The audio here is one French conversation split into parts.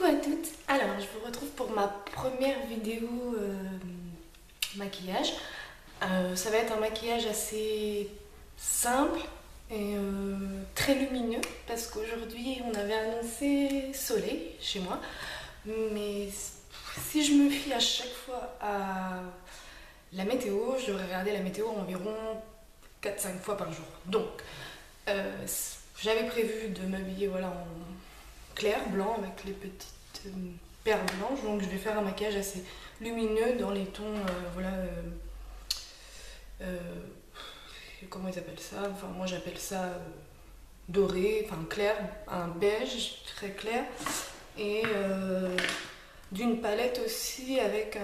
Coucou à toutes. Alors, je vous retrouve pour ma première vidéo maquillage. Ça va être un maquillage assez simple et très lumineux parce qu'aujourd'hui on avait annoncé soleil chez moi. Mais si je me fie à chaque fois à la météo, je devrais regarder la météo environ 4-5 fois par jour. Donc, j'avais prévu de m'habiller voilà, en clair, blanc, avec les petites perles blanches. Donc je vais faire un maquillage assez lumineux dans les tons, comment ils appellent ça? Enfin moi j'appelle ça doré, enfin clair, un beige très clair. Et d'une palette aussi avec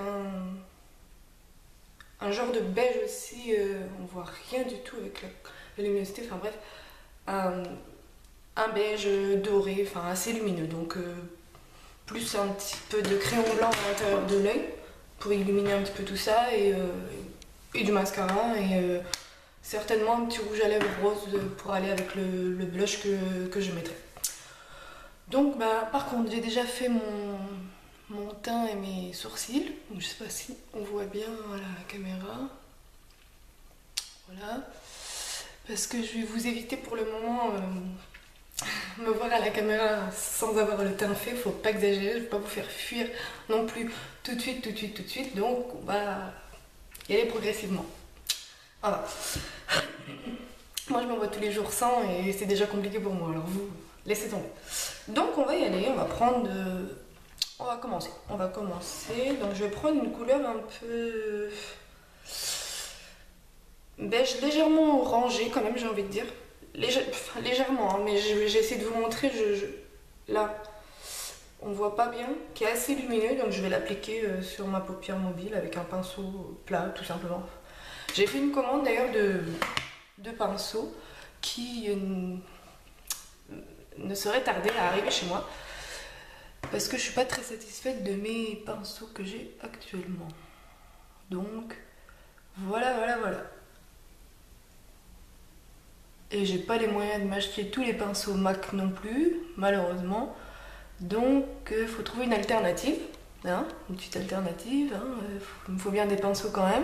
un genre de beige aussi, on voit rien du tout avec la luminosité, enfin bref. Un beige doré, enfin assez lumineux, donc plus un petit peu de crayon blanc à l'intérieur de l'œil pour illuminer un petit peu tout ça et du mascara et certainement un petit rouge à lèvres rose pour aller avec le blush que je mettrai. Donc par contre j'ai déjà fait mon teint et mes sourcils, donc, je sais pas si on voit bien à la caméra, voilà, parce que je vais vous éviter pour le moment me voir à la caméra sans avoir le teint fait, faut pas exagérer, je vais pas vous faire fuir non plus tout de suite, donc on va y aller progressivement. Voilà. Moi je me vois tous les jours sans et c'est déjà compliqué pour moi, alors vous, laissez tomber. Donc on va y aller, on va commencer. Donc je vais prendre une couleur un peu beige, légèrement orangé quand même, j'ai envie de dire. Légèrement, hein, mais j'ai essayé de vous montrer, là, on voit pas bien, qui est assez lumineux, donc je vais l'appliquer sur ma paupière mobile avec un pinceau plat, tout simplement. J'ai fait une commande d'ailleurs de pinceaux qui ne serait tardé à arriver chez moi, parce que je suis pas très satisfaite de mes pinceaux que j'ai actuellement. Donc, voilà. Et j'ai pas les moyens de m'acheter tous les pinceaux MAC non plus, malheureusement. Donc il faut trouver une alternative, hein, une petite alternative. Il me faut bien des pinceaux quand même.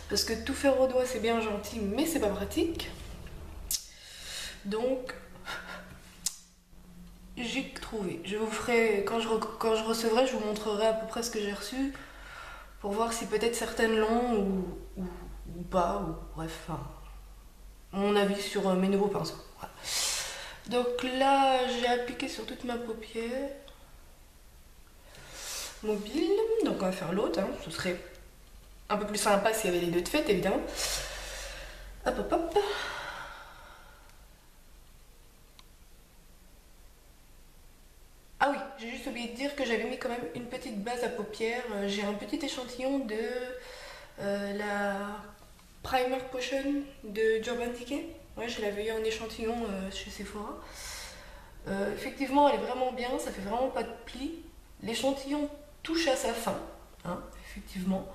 Parce que tout faire au doigt c'est bien gentil, mais c'est pas pratique. Donc j'ai trouvé. Je vous ferai, quand je recevrai, je vous montrerai à peu près ce que j'ai reçu. Pour voir si peut-être certaines l'ont ou pas, ou bref. Enfin, mon avis sur mes nouveaux pinceaux. Voilà. Donc là, j'ai appliqué sur toute ma paupière mobile. Donc on va faire l'autre. Hein. Ce serait un peu plus sympa s'il y avait les deux de fête, évidemment. Hop. Ah oui, j'ai juste oublié de dire que j'avais mis quand même une petite base à paupières. J'ai un petit échantillon de la Primer Potion de Urban Decay. Ouais, je l'avais eu en échantillon chez Sephora. Effectivement, elle est vraiment bien, ça fait vraiment pas de plis. L'échantillon touche à sa fin, hein, effectivement.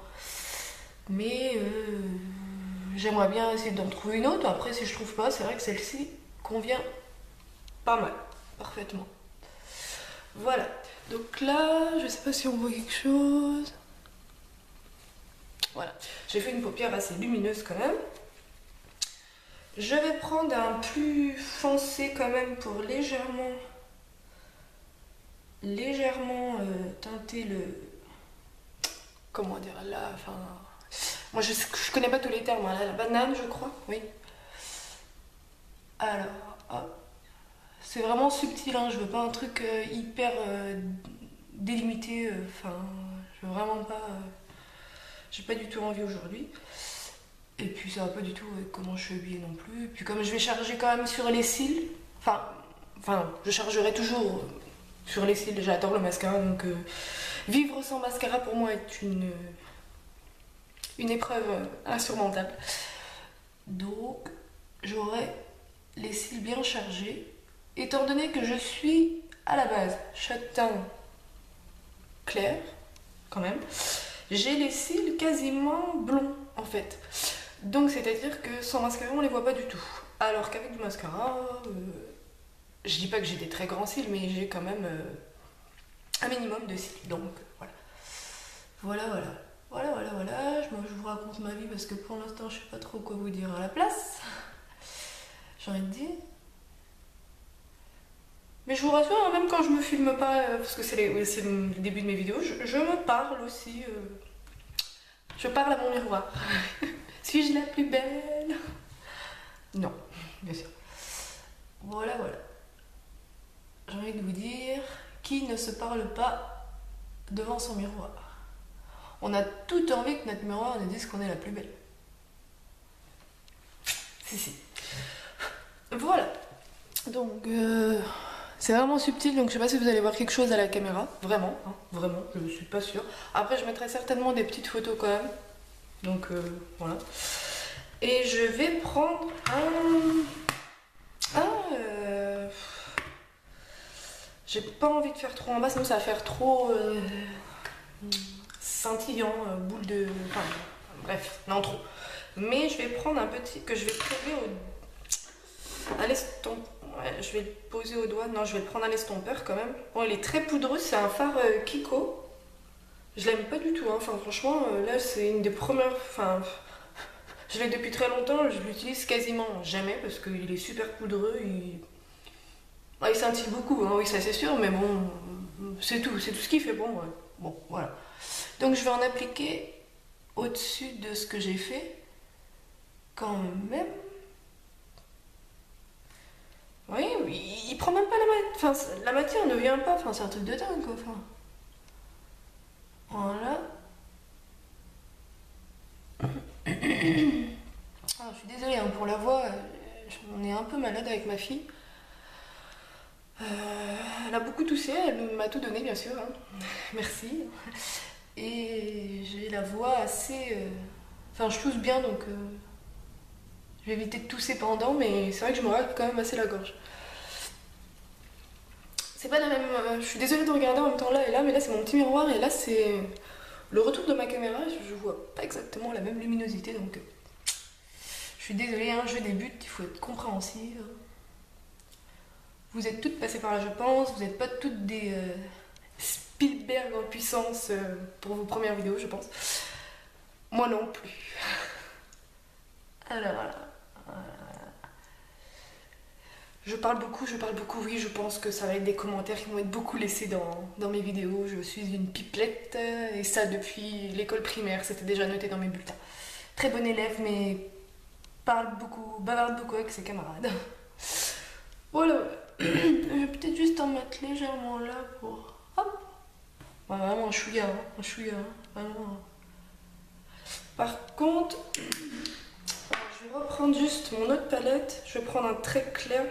Mais j'aimerais bien essayer d'en trouver une autre. Après, si je trouve pas, c'est vrai que celle-ci convient pas mal, parfaitement. Voilà. Donc là, je sais pas si on voit quelque chose. Voilà, j'ai fait une paupière assez lumineuse quand même. Je vais prendre un plus foncé quand même pour légèrement teinter le... Comment dire là, enfin... Moi je connais pas tous les termes, hein, la banane je crois, oui. Alors, hop. C'est vraiment subtil, hein, je veux pas un truc hyper délimité, enfin, je veux vraiment pas... J'ai pas du tout envie aujourd'hui. Et puis ça va pas du tout avec comment je suis habillée non plus. Et puis comme je vais charger quand même sur les cils, enfin je chargerai toujours sur les cils, j'adore le mascara, donc vivre sans mascara pour moi est une épreuve insurmontable. Donc j'aurai les cils bien chargés, étant donné que je suis à la base châtain clair, quand même. J'ai les cils quasiment blonds en fait. Donc c'est à dire que sans mascara on les voit pas du tout. Alors qu'avec du mascara, je dis pas que j'ai des très grands cils, mais j'ai quand même un minimum de cils. Donc voilà. Voilà. Je vous raconte ma vie parce que pour l'instant je sais pas trop quoi vous dire à la place. J'ai envie de dire. Mais je vous rassure, hein, même quand je me filme pas, parce que c'est le début de mes vidéos, je me parle aussi. Je parle à mon miroir. Suis-je la plus belle? Non, bien sûr. Voilà. J'ai envie de vous dire, qui ne se parle pas devant son miroir? On a tout envie que notre miroir nous dise qu'on est la plus belle. Si. Voilà. Donc, c'est vraiment subtil, donc je sais pas si vous allez voir quelque chose à la caméra. Vraiment, hein, vraiment, je ne suis pas sûre. Après, je mettrai certainement des petites photos quand même. Donc, voilà. Et je vais prendre j'ai pas envie de faire trop en bas, sinon ça va faire trop scintillant, boule de... Enfin, bref, non trop. Mais je vais prendre un petit que je vais coller à l'estompeur. Ouais, je vais le poser au doigt. Non, je vais le prendre à l'estompeur quand même. Bon, il est très poudreux, c'est un fard Kiko. Je l'aime pas du tout, hein. Enfin, franchement, là c'est une des premières... Enfin, je l'ai depuis très longtemps, je l'utilise quasiment jamais parce qu'il est super poudreux. Il scintille beaucoup, hein, oui, ça c'est sûr, mais bon, c'est tout ce qu'il fait pour moi. Bon, voilà. Donc je vais en appliquer au-dessus de ce que j'ai fait, quand même. Oui, il prend même pas la matière, enfin, la matière ne vient pas, enfin, c'est un truc de dingue, quoi. Enfin, voilà. Ah, je suis désolée hein, pour la voix, on est un peu malade avec ma fille. Elle a beaucoup toussé, elle m'a tout donné bien sûr, hein. Merci. Et j'ai la voix assez... Enfin, je tousse bien, donc je vais éviter de tousser pendant, mais c'est vrai que je me rate quand même assez la gorge. C'est pas la même... je suis désolée de regarder en même temps là et là, mais là c'est mon petit miroir et là c'est le retour de ma caméra. Je vois pas exactement la même luminosité, donc je suis désolée, hein, je débute, il faut être compréhensive. Vous êtes toutes passées par là, je pense. Vous n'êtes pas toutes des Spielberg en puissance pour vos premières vidéos, je pense. Moi non plus. Alors voilà. Je parle beaucoup, oui, je pense que ça va être des commentaires qui vont être beaucoup laissés dans mes vidéos. Je suis une pipelette, et ça depuis l'école primaire, c'était déjà noté dans mes bulletins. Très bon élève, mais bavarde beaucoup avec ses camarades. Voilà. Je vais peut-être juste en mettre légèrement là pour... Hop. Ouais, vraiment un chouïa, vraiment. Par contre, je vais reprendre juste mon autre palette. Je vais prendre un très clair,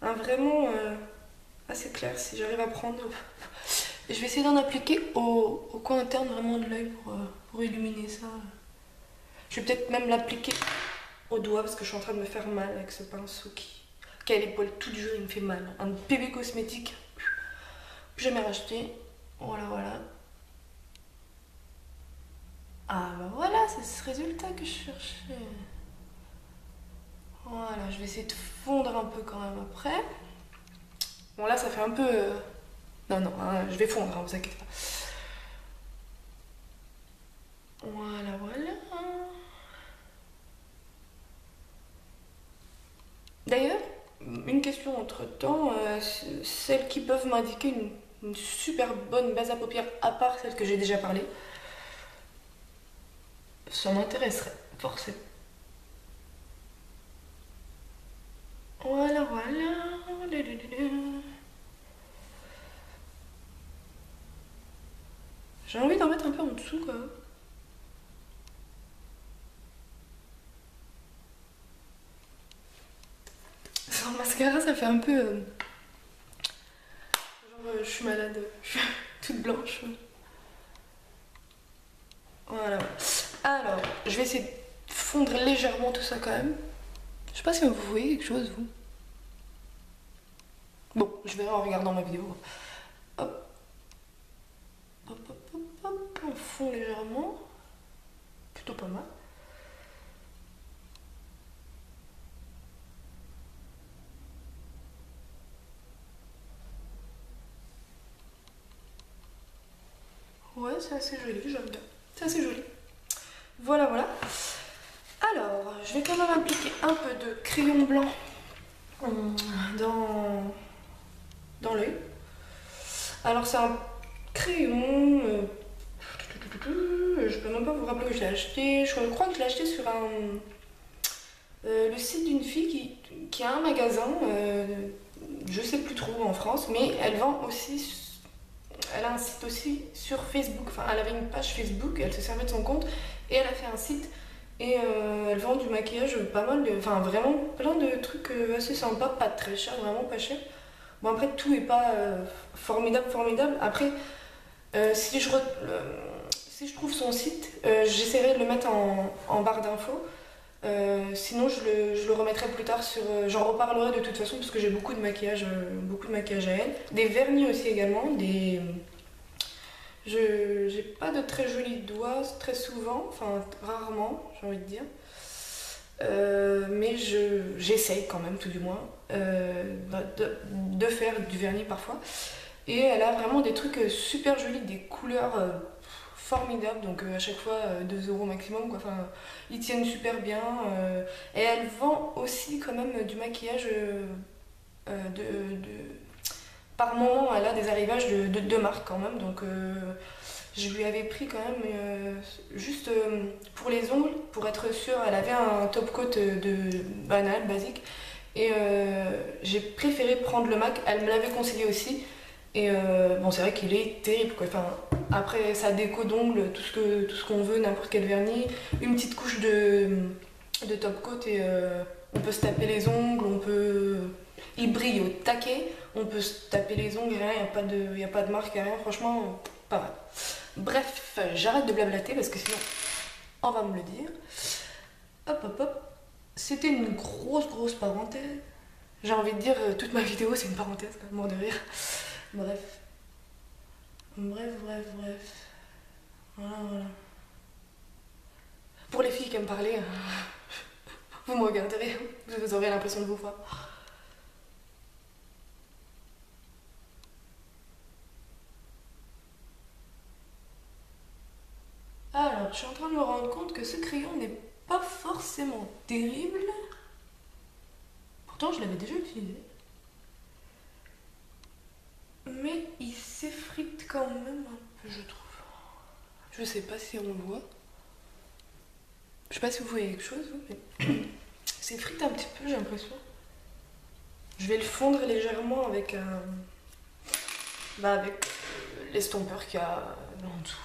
un vraiment assez clair si j'arrive à prendre. Et je vais essayer d'en appliquer au coin interne vraiment de l'œil pour illuminer ça. Je vais peut-être même l'appliquer au doigt parce que je suis en train de me faire mal avec ce pinceau qui a les poils tout durs, il me fait mal. Un bébé cosmétique, plus jamais racheté. Voilà. Ah bah voilà, c'est ce résultat que je cherchais. Voilà, je vais essayer de fondre un peu quand même après. Bon là ça fait un peu... Non, hein, je vais fondre, hein, vous inquiétez pas. Voilà. D'ailleurs, une question entre-temps, celles qui peuvent m'indiquer une super bonne base à paupières, à part celle que j'ai déjà parlé, ça m'intéresserait, forcément. Voilà. J'ai envie d'en mettre un peu en dessous, quoi. Sans mascara, ça fait un peu... genre, je suis malade, je suis toute blanche. Voilà. Alors, je vais essayer de fondre légèrement tout ça quand même. Je sais pas si vous voyez quelque chose, vous. Bon, je verrai en regardant ma vidéo. Hop. On fond légèrement. Plutôt pas mal. Ouais, c'est assez joli, j'aime bien. C'est assez joli. Voilà, voilà. Alors, je vais quand même appliquer un peu de crayon blanc dans l'œil. Alors, c'est un crayon. Je peux même pas vous rappeler où je l'ai acheté. Je crois que je l'ai acheté sur le site d'une fille qui a un magasin. Je sais plus trop en France, mais elle vend aussi. Elle a un site aussi sur Facebook. Enfin, elle avait une page Facebook, elle se servait de son compte et elle a fait un site. Et elle vend du maquillage pas mal, enfin vraiment plein de trucs assez sympas, pas très cher, vraiment pas cher. Bon, après, tout est pas formidable, formidable. Après, si je trouve son site, j'essaierai de le mettre en barre d'infos. Sinon, je le remettrai plus tard sur. J'en reparlerai de toute façon parce que j'ai beaucoup de maquillage à elle. Des vernis aussi également. J'ai pas de très jolis doigts très souvent, enfin rarement, j'ai envie de dire. Mais j'essaye quand même, tout du moins, de faire du vernis parfois. Et elle a vraiment des trucs super jolis, des couleurs formidables, donc à chaque fois 2 € maximum, quoi. Enfin, ils tiennent super bien. Et elle vend aussi quand même du maquillage par moment, elle a des arrivages de marque quand même, donc je lui avais pris quand même juste pour les ongles, pour être sûre, elle avait un top coat de banal, basique, et j'ai préféré prendre le MAC, elle me l'avait conseillé aussi, et bon, c'est vrai qu'il est terrible, quoi. Enfin, après sa déco d'ongles, tout ce qu'on veut, n'importe quel vernis, une petite couche de top coat et on peut se taper les ongles, il brille au taquet, on peut se taper les ongles, rien, il n'y a pas de marque, rien, franchement, pas mal. Bref, j'arrête de blablater parce que sinon on va me le dire. Hop hop hop, c'était une grosse parenthèse. J'ai envie de dire, toute ma vidéo c'est une parenthèse, quoi, mort de rire. Bref. Voilà. Pour les filles qui aiment parler, vous me regarderez, vous aurez l'impression de vous voir. Alors, je suis en train de me rendre compte que ce crayon n'est pas forcément terrible. Pourtant, je l'avais déjà utilisé. Mais il s'effrite quand même un peu, je trouve. Je sais pas si on le voit. Je sais pas si vous voyez quelque chose, mais il s'effrite un petit peu, j'ai l'impression. Je vais le fondre légèrement avec avec l'estompeur qu'il y a là en dessous.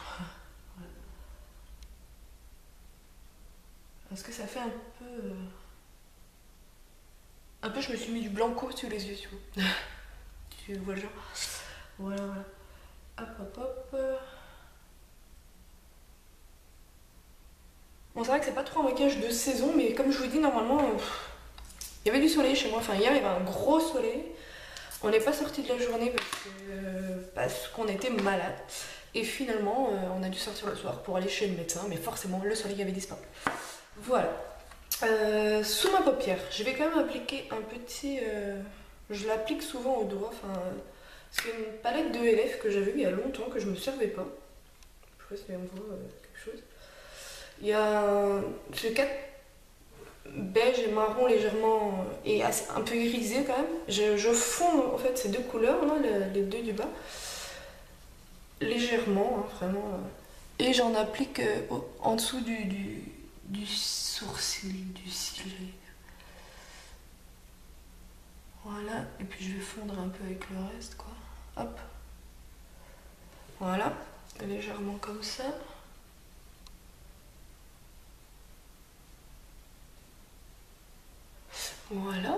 Parce que ça fait un peu. Un peu, je me suis mis du blanco sur les yeux, tu vois. Tu vois le genre. Voilà. Hop. Bon, c'est vrai que c'est pas trop un maquillage de saison, mais comme je vous dis, normalement, il y avait du soleil chez moi. Enfin, hier, il y avait un gros soleil. On n'est pas sorti de la journée parce qu'on était malade. Et finalement, on a dû sortir le soir pour aller chez le médecin, mais forcément, le soleil avait disparu. Voilà. Sous ma paupière, je vais quand même appliquer un petit. Je l'applique souvent au doigt. C'est une palette de LF que j'avais eu il y a longtemps, que je me servais pas. Je sais pas si on voit quelque chose. Il y a ce 4 beige et marron légèrement et un peu irisé quand même. Je fonds en fait ces deux couleurs, là, les deux du bas, légèrement, hein, vraiment. Et j'en applique en dessous du sourcil, du cil. Voilà, et puis je vais fondre un peu avec le reste, quoi. Hop. Voilà, légèrement comme ça. Voilà.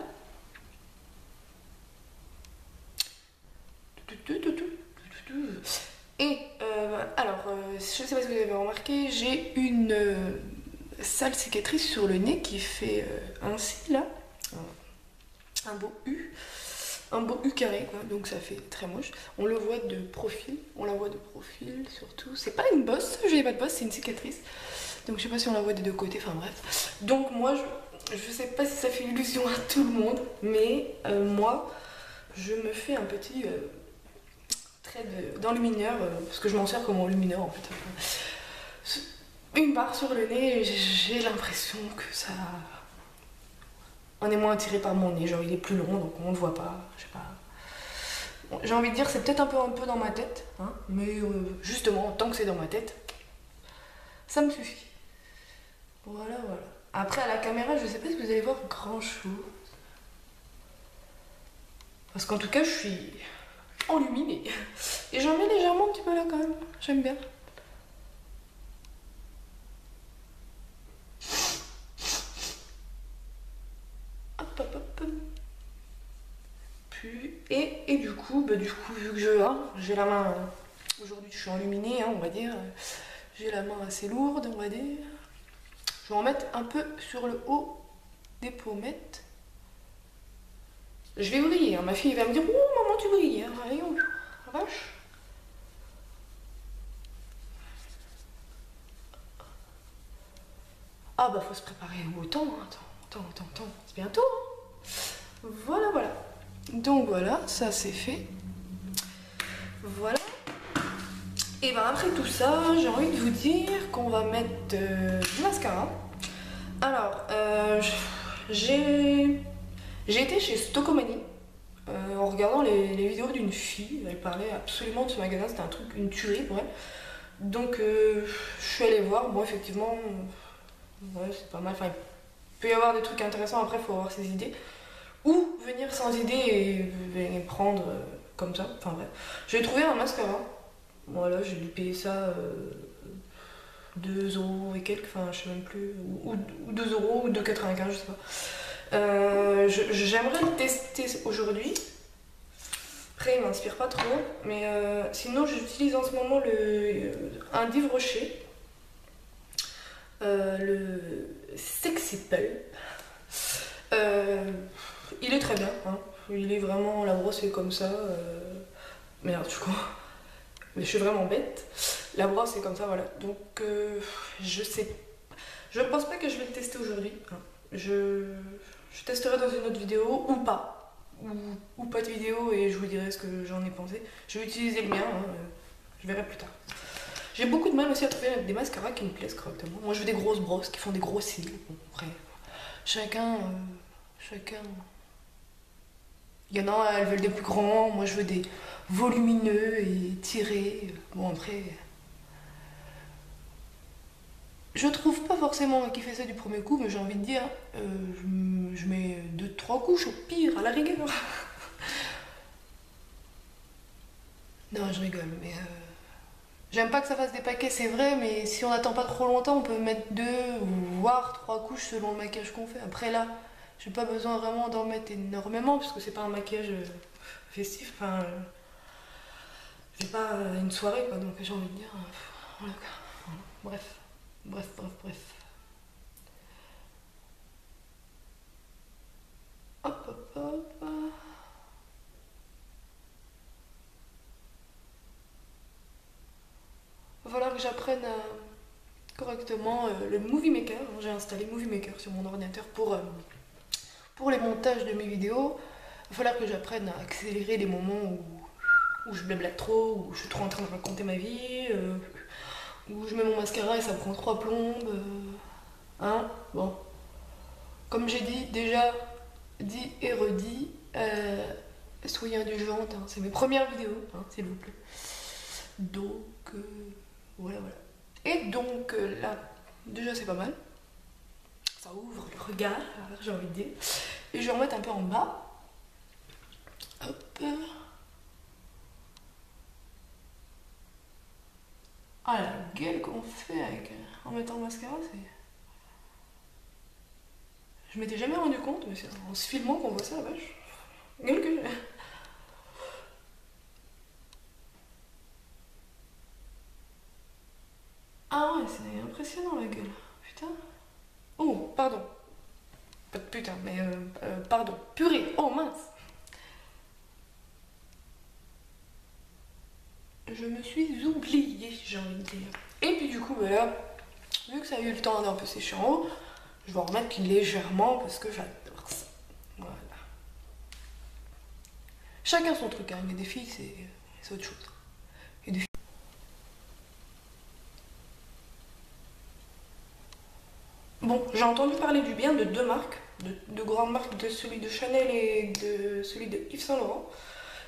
Et alors, je sais pas si vous avez remarqué, j'ai une sale cicatrice sur le nez qui fait ainsi là, un beau U carré, quoi, donc ça fait très moche. On le voit de profil, surtout. C'est pas une bosse, j'ai pas de bosse, c'est une cicatrice. Donc je sais pas si on la voit des deux côtés, enfin bref. Donc moi, je sais pas si ça fait illusion à tout le monde, mais moi, je me fais un petit extrait d'enlumineur, parce que je m'en sers comme enlumineur en fait. Une barre sur le nez, j'ai l'impression que ça... On est moins attiré par mon nez, genre il est plus long donc on ne voit pas, je sais pas. Bon, j'ai envie de dire c'est peut-être un peu dans ma tête, hein, mais justement tant que c'est dans ma tête, ça me suffit. Voilà, voilà. Après à la caméra, je sais pas si vous allez voir grand chose. Parce qu'en tout cas je suis enluminée. Et j'en mets légèrement un petit peu là quand même, j'aime bien. Hop, hop, hop. Puis, et du coup, vu que j'ai la main, aujourd'hui je suis enluminée, hein, on va dire, j'ai la main assez lourde, on va dire. Je vais en mettre un peu sur le haut des pommettes. Je vais briller, hein. Ma fille va me dire, oh maman tu brilles, hein. Allez, la vache. Ah bah faut se préparer au temps, hein. Attends, c'est bientôt, hein. Voilà, voilà. Donc voilà, ça c'est fait. Voilà. Et ben après tout ça, j'ai envie de vous dire qu'on va mettre du mascara. Alors, j'ai été chez Stockomanie en regardant les vidéos d'une fille. Elle parlait absolument de ce magasin, c'était un truc, une tuerie pour elle. Donc je suis allée voir. Bon, effectivement, ouais, c'est pas mal. Enfin, il peut y avoir des trucs intéressants, après il faut avoir ses idées. Ou venir sans idée et prendre comme ça. Enfin bref. J'ai trouvé un mascara. Voilà, j'ai dû payer ça 2 € et quelques, enfin je sais même plus, ou 2 € ou 2,95 €, je sais pas. J'aimerais le tester aujourd'hui. Après il m'inspire pas trop, mais sinon j'utilise en ce moment un d'Yves Rocher, le Sexy Pulp. Il est très bien, hein. Il est vraiment, la brosse est comme ça. Merde, je crois. Mais je suis vraiment bête. La brosse est comme ça, voilà. Donc je sais. Je pense pas que je vais le tester aujourd'hui, hein. Je testerai dans une autre vidéo ou pas. Ou pas de vidéo et je vous dirai ce que j'en ai pensé. Je vais utiliser le mien, hein. Je verrai plus tard. J'ai beaucoup de mal aussi à trouver des mascaras qui me plaisent correctement. Moi je veux des grosses brosses qui font des gros cils. Bon, après, chacun. Il y en a, elles veulent des plus grands, moi je veux des volumineux et tirés. Bon après, je trouve pas forcément qui fait ça du premier coup, mais j'ai envie de dire, je mets 2-3 couches au pire, à la rigueur. Non, je rigole, mais j'aime pas que ça fasse des paquets, c'est vrai, mais si on n'attend pas trop longtemps, on peut mettre 2 voire 3 couches selon le maquillage qu'on fait. Après là, j'ai pas besoin vraiment d'en mettre énormément, parce que c'est pas un maquillage festif, enfin, c'est pas une soirée quoi, donc j'ai envie de dire, voilà. Bref. Hop, hop, hop. Va falloir que j'apprenne correctement le Movie Maker. J'ai installé Movie Maker sur mon ordinateur pour les montages de mes vidéos. Il va falloir que j'apprenne à accélérer les moments où je blablate trop, où je suis trop en train de raconter ma vie, où je mets mon mascara et ça prend 3 plombes. Hein, bon. Comme j'ai dit et redit, soyez indulgentes, hein, c'est mes premières vidéos, hein, s'il vous plaît. Donc, voilà. Et donc là, déjà c'est pas mal. Ça ouvre le regard, j'ai envie de dire. Et je vais en mettre un peu en bas. Hop. Ah la gueule qu'on fait en mettant le mascara, c'est... Je m'étais jamais rendu compte, mais c'est en se filmant qu'on voit ça, la vache. Gueule que j'ai. Ah ouais, c'est impressionnant la gueule. Putain. Oh, pardon. Pas de putain, mais pardon. Purée. Oh mince. Je me suis oubliée, j'ai envie de dire. Et puis du coup, bah là, vu que ça a eu le temps d'un peu sécher en haut, je vais en remettre légèrement parce que j'adore ça. Voilà. Chacun son truc, hein. Il y a des filles, c'est autre chose. Bon, j'ai entendu parler du bien de deux marques, de grandes marques, de celui de Chanel et de celui de Yves Saint Laurent.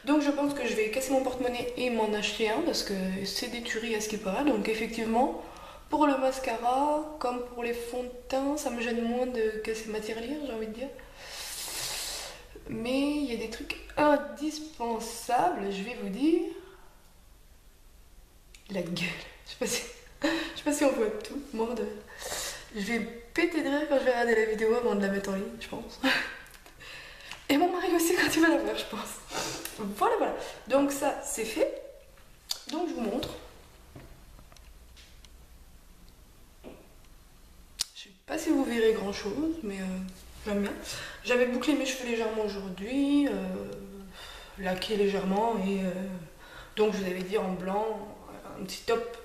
Donc je pense que je vais casser mon porte-monnaie et m'en acheter un parce que c'est des tueries à ce qui paraît. Donc effectivement, pour le mascara, comme pour les fonds de teint, ça me gêne moins de casser ma tirelire, j'ai envie de dire. Mais il y a des trucs indispensables, je vais vous dire. La gueule. Je sais pas si on voit tout. Merde. Je vais péter de rire quand je vais regarder la vidéo avant de la mettre en ligne, je pense. Et mon mari aussi quand il va la voir, je pense. Voilà, voilà. Donc ça, c'est fait. Donc je vous montre. Je sais pas si vous verrez grand chose, mais j'aime bien. J'avais bouclé mes cheveux légèrement aujourd'hui, laqué légèrement, et donc je vous avais dit en blanc, un petit top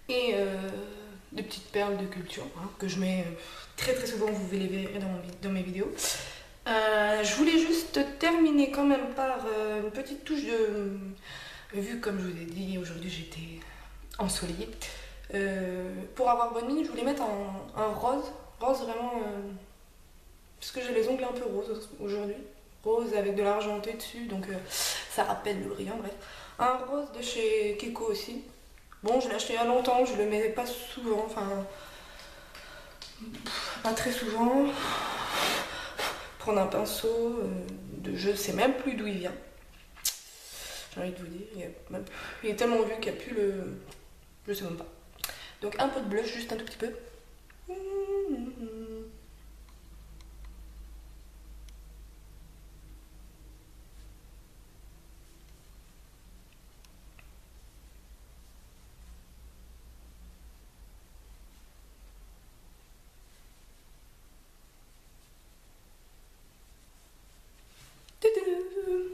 et de petites perles de culture hein, que je mets très très souvent, vous les verrez dans mes vidéos. Je voulais juste terminer quand même par une petite touche de... Vu comme je vous ai dit, aujourd'hui j'étais ensoleillée. Pour avoir bonne mine, je voulais mettre un rose. Rose vraiment... parce que j'ai les ongles un peu roses aujourd'hui. Rose avec de l'argenté dessus, donc ça rappelle le brillant, bref. Un rose de chez Kiko aussi. Bon, je l'ai acheté il y a longtemps, je le mets pas souvent, enfin... Pas très souvent. Prendre un pinceau, je sais même plus d'où il vient. J'ai envie de vous dire, il est tellement vieux qu'il n'y a plus le... Je sais même pas. Donc un peu de blush, juste un tout petit peu.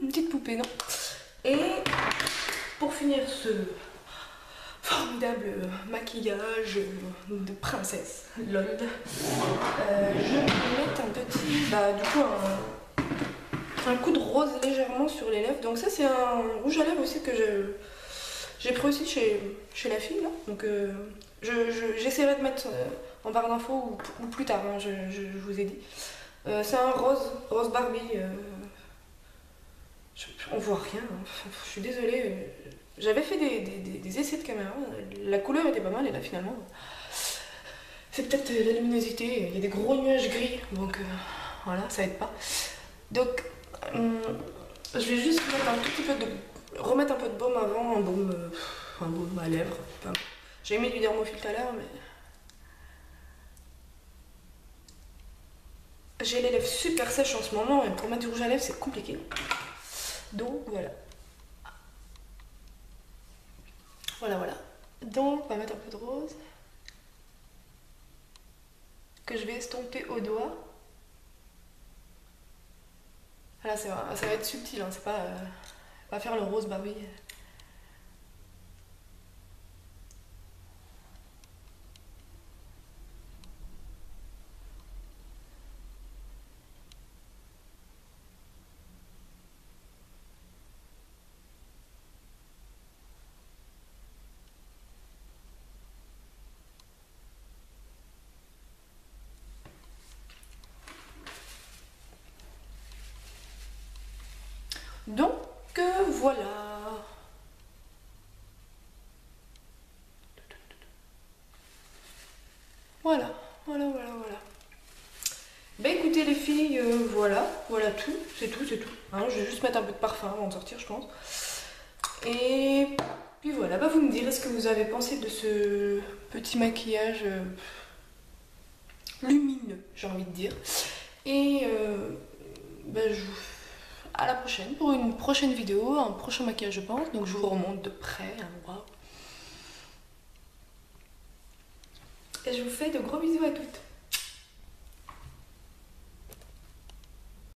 Une petite poupée, non? Et pour finir ce formidable maquillage de princesse lol, je vais mettre un petit, du coup un coup de rose légèrement sur les lèvres. Donc ça c'est un rouge à lèvres aussi que j'ai pris aussi chez la fille là. Donc j'essaierai de mettre en barre d'infos ou plus tard, hein, je vous ai dit. C'est un rose Barbie. On voit rien, hein. Je suis désolée. J'avais fait des essais de caméra, la couleur était pas mal et là finalement c'est peut-être la luminosité, il y a des gros nuages gris donc voilà, ça aide pas. Donc je vais juste mettre un tout petit peu remettre un peu de baume avant, un baume à lèvres. Enfin, j'ai mis du dermophile tout à l'heure mais j'ai les lèvres super sèches en ce moment et pour mettre du rouge à lèvres c'est compliqué. Donc voilà. Voilà. Donc on va mettre un peu de rose que je vais estomper au doigt. Là ça va être subtil, hein, c'est pas faire le rose Barbie. Donc voilà. Voilà. Bah écoutez les filles, voilà tout, c'est tout. Hein, je vais juste mettre un peu de parfum avant de sortir je pense. Et puis voilà, vous me direz ce que vous avez pensé de ce petit maquillage lumineux, j'ai envie de dire. Et je vous à la prochaine pour une prochaine vidéo, un prochain maquillage je pense. Donc je vous remonte de près, hein, wow. Et je vous fais de gros bisous à toutes.